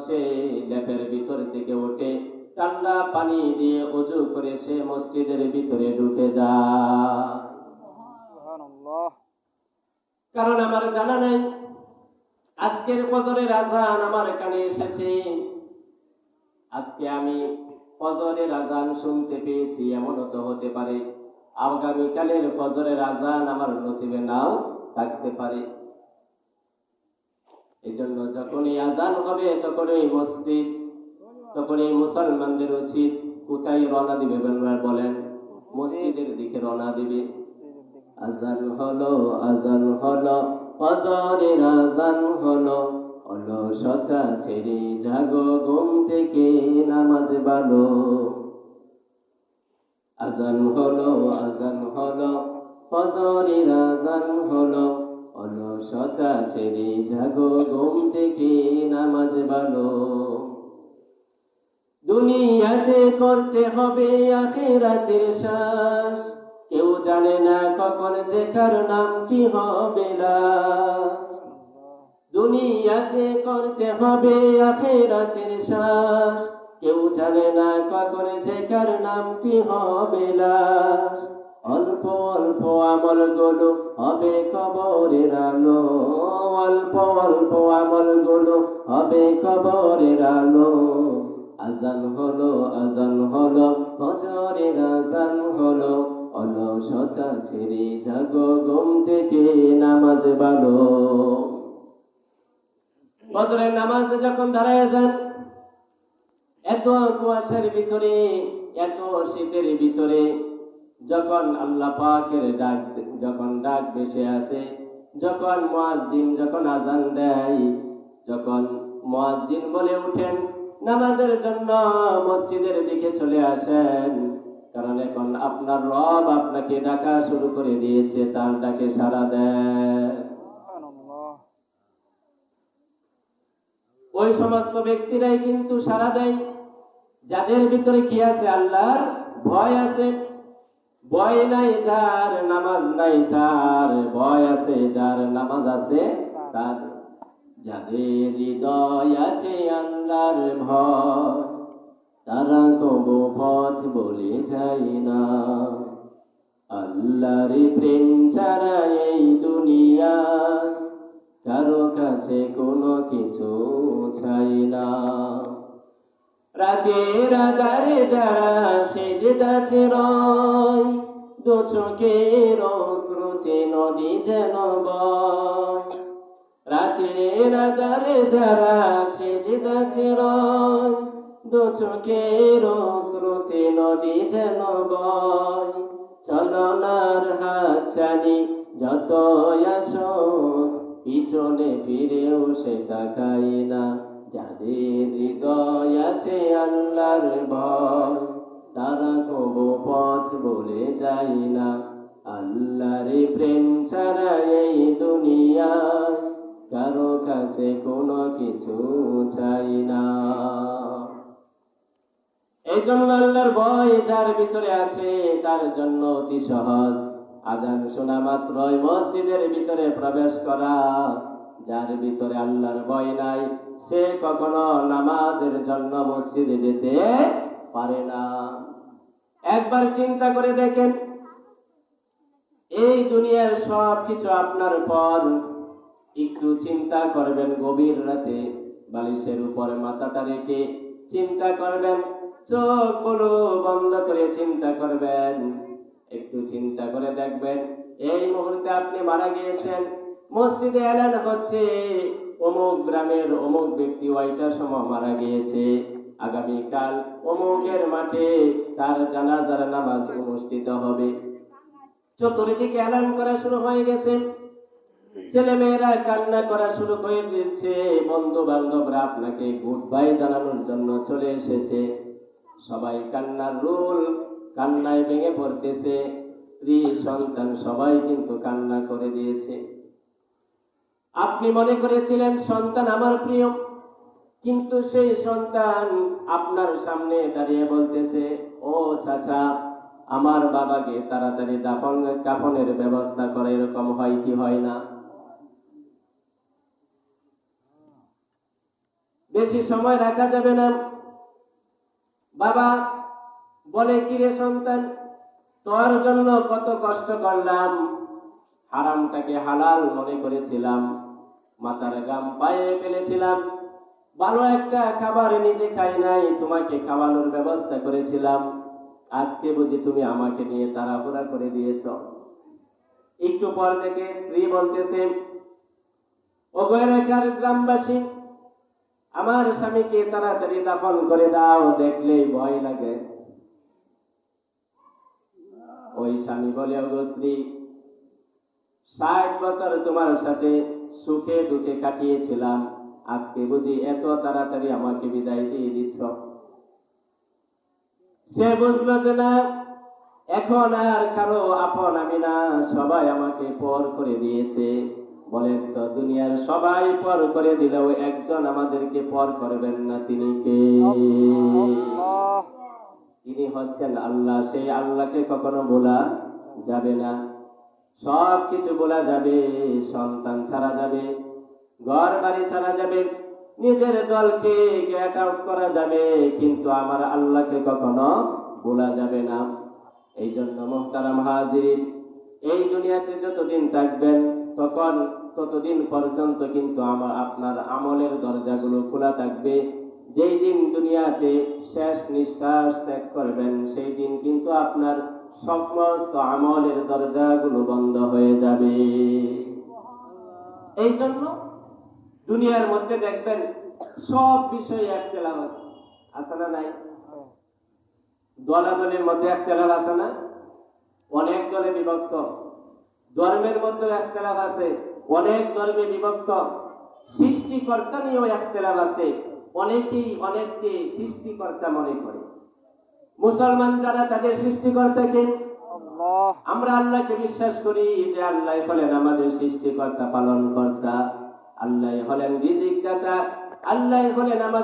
সে লেপের ভিতর থেকে উঠে ঠান্ডা পানি দিয়ে ওযু করে সে মসজিদের ভিতরে ঢুকে যায়। সুবহানাল্লাহ। কারণ আমার জানা নাই আজকের ফজরের আজান আমার কানে এসেছে, আজকে আমি ফজরের আজান শুনতে পেয়েছি, এমনও তো হতে পারে আগামীকালের ফজরের আজান আমার নসিবে নাও থাকতে পারে। এই জন্য যখনই আজান হবে তখনই মসজিদ, তখনই মুসলমানদের উচিত কোথায় রওনা দিবে বলেন? মসজিদের দিকে রওনা দিবে। আজান হলো, আজান হলো, ফজরের আজান হলো, অলসতা ছেড়ে জাগো ঘুম থেকে নামাজ বালো। আজান হলো, আজান হলো, ফজরের আজান হলো, অলসতা ছেড়ে জাগো ঘুম থেকে নামাজ বালো। দুনিয়াতে করতে হবে আখিরাতের শ্বাস, কেউ জানে না কখন যে কার নামটি হবে লাশ। দুনিয়াতে করতে হবে আখিরাতের শ্বাস, কেউ জানে না কখন যে কার নামটি হবে লাশ। অল্প অল্প আমল গুলো হবে কবরের আলো, অল্প অল্প আমল গুলো হবে কবরের আলো। আজান হলো, আজান হলো, ফজরের আজান হলো, অলসতা ছেড়ে জাগো ঘুম থেকে নামাজ বালো। ফজরের নামাজে যখন দাঁড়ায় যান, এত কুয়াশার ভিতরে, এত শীতের ভিতরে, যখন আল্লাহ পাকের ডাক, যখন ডাক ভেসে আসে, যখন মুয়াজ্জিন যখন আজান দেয়, যখন মুয়াজ্জিন বলে উঠেন নামাজের জন্য মসজিদের দিকে চলে আসেন, কারণ এখন আপনার রব আপনাকে ডাকা শুরু করে দিয়েছে, তার ডাকে সাড়া দেন। ওই সমস্ত ব্যক্তিরাই কিন্তু সাড়া দেয় যাদের ভিতরে কি আছে? আল্লাহর ভয় আছে। ভয় নাই যার, নামাজ নাই তার, ভয় আছে যার, নামাজ আছে তার। যাদের হৃদয় আছে আল্লাহর ভয়, তারা কবু পথ বলে যায় না। আল্লাহর প্রেম ছাড়া এই দুনিয়ায় কারো কাছে কোনো কিছু চাই না। রাতের আধারে যারা সেজদাতে রয়, দু চোখের অশ্রুতে নদী যেন বয়। রাতের আধারে যারা সেজদাতে রয়, দু চোখের অশ্রুতে নদী যেন বয়। চলনার হাত ছানি যত আসুক, পিছনে ফিরেও সে তাকাই না। যাদের হৃদয় আছে আল্লাহর ভয়, তারা কবু পথ বলে যায় না। আল্লাহর প্রেম ছাড়া এই দুনিয়ায় কারো কাছে কোনো কিছু চাই না। এই জন্য আল্লাহর ভয় যার ভিতরে আছে তার জন্য অতি সহজ আজান শোনা মাত্রই মসজিদের ভিতরে প্রবেশ করা। যার ভিতরে আল্লাহর ভয় নাই সে কখনো নামাজের জন্য মসজিদে যেতে পারে না। একবার চিন্তা করে দেখেন, এই দুনিয়ার সব কিছু আপনার পর, একটু চিন্তা করবেন গভীর রাতে বালিশের উপরে মাথাটা রেখে চিন্তা করবেন, চোখগুলো বন্ধ করে চিন্তা করবেন, একটু চিন্তা করে দেখবেন এই মুহূর্তে আপনি মারা গিয়েছেন, মসজিদে এলান হচ্ছে অমুক গ্রামের অমুক ব্যক্তি ওইটার সময় মারা গিয়েছে, আগামীকাল অমুকের মাঠে তার জানাজার নামাজ অনুষ্ঠিত হবে। চতুর্দিকে এলান করা শুরু হয়ে গেছে, ছেলে মেয়েরা কান্না করা শুরু করে দিয়েছে, বন্ধু বান্ধবরা আপনাকে গুড বাই জানানোর জন্য চলে এসেছে, সবাই কান্নার রোল, কান্নায় ভেঙে পড়তেছে, স্ত্রী সন্তান সবাই কিন্তু কান্না করে দিয়েছে। আপনি মনে করেছিলেন সন্তান আমার প্রিয়, কিন্তু সেই সন্তান আপনার সামনে দাঁড়িয়ে বলতেছে, ও চাচা আমার বাবাকে তাড়াতাড়ি কাফনের ব্যবস্থা করে, এরকম হয় কি হয় না? বেশি সময় রাখা যাবে না। বাবা বলে, কিরে সন্তান, তোর জন্য কত কষ্ট করলাম, হারামটাকে হালাল মনে করেছিলাম, মাথার গাম পায়ে ফেলেছিলাম, ভালো একটা খাবার নিজে খাই নাই, তোমাকে খাওয়ানোর ব্যবস্থা করেছিলাম, আজকে বুঝি তুমি আমাকে নিয়ে তাড়াহুড়া করে দিয়েছ। একটু পর থেকে স্ত্রী বলতেছে, ও এলাকার গ্রামবাসী, আমার স্বামীকে তাড়াতাড়ি দাফন করে দাও, দেখলেই ভয় লাগে। ওই স্বামী বলে, ওগো স্ত্রী, 60 বছর তোমার সাথে সুখে দুঃখে কাটিয়েছিলাম, আজকে বুঝি এত তাড়াতাড়ি আমাকে বিদায় দিয়ে দিচ্ছ? সে বুঝলো যে না, এখন আর কারো আপন আমি না, সবাই আমাকে পর করে দিয়েছে। বলেন তো, দুনিয়ার সবাই পর করে দিলেও একজন আমাদেরকে পর করবেন না, তিনি কে? আল্লাহ। তিনি হচ্ছেন আল্লাহ। সেই আল্লাহকে কখনো ভোলা যাবে না। সব কিছু বলা যাবে, সন্তান ছাড়া যাবে, ঘর বাড়ি ছাড়া যাবে, নিজের দলকে গেট আউট করা যাবে, কিন্তু আমার আল্লাহকে কখনো ভোলা যাবে না। এই জন্য মুহতারাম হাজিরিন, এই দুনিয়াতে যতদিন থাকবেন ততদিন পর্যন্ত কিন্তু আপনার আমলের দরজাগুলো খোলা থাকবে। যেই দিন দুনিয়াতে শেষ নিঃশ্বাস ত্যাগ করবেন, সেই দিন কিন্তু আপনার সমস্ত আমলের দরজাগুলো বন্ধ হয়ে যাবে। এই জন্য দুনিয়ার মধ্যে দেখবেন সব বিষয়ে একতেলাফ আছে না নাই? দলাদলের মধ্যে একতেলাফ আছে না? অনেক দলে বিভক্ত। ধর্মের মধ্যে একতেলাফ আছে, অনেক ধর্মে বিভক্ত। সৃষ্টিকর্তা নিয়েও একতেলাফ আছে, অনেকেই অনেককে সৃষ্টিকর্তা মনে করে। মুসলমান যারা, তাদের সৃষ্টিকর্তাকে আল্লাহ। আমরা আল্লাহকে বিশ্বাস করি যে আল্লাহ হলেন আমাদের সৃষ্টিকর্তা, পালনকর্তা, আল্লাহ হলেন রিজিক দাতা, আল্লাহ হলেন আমাদের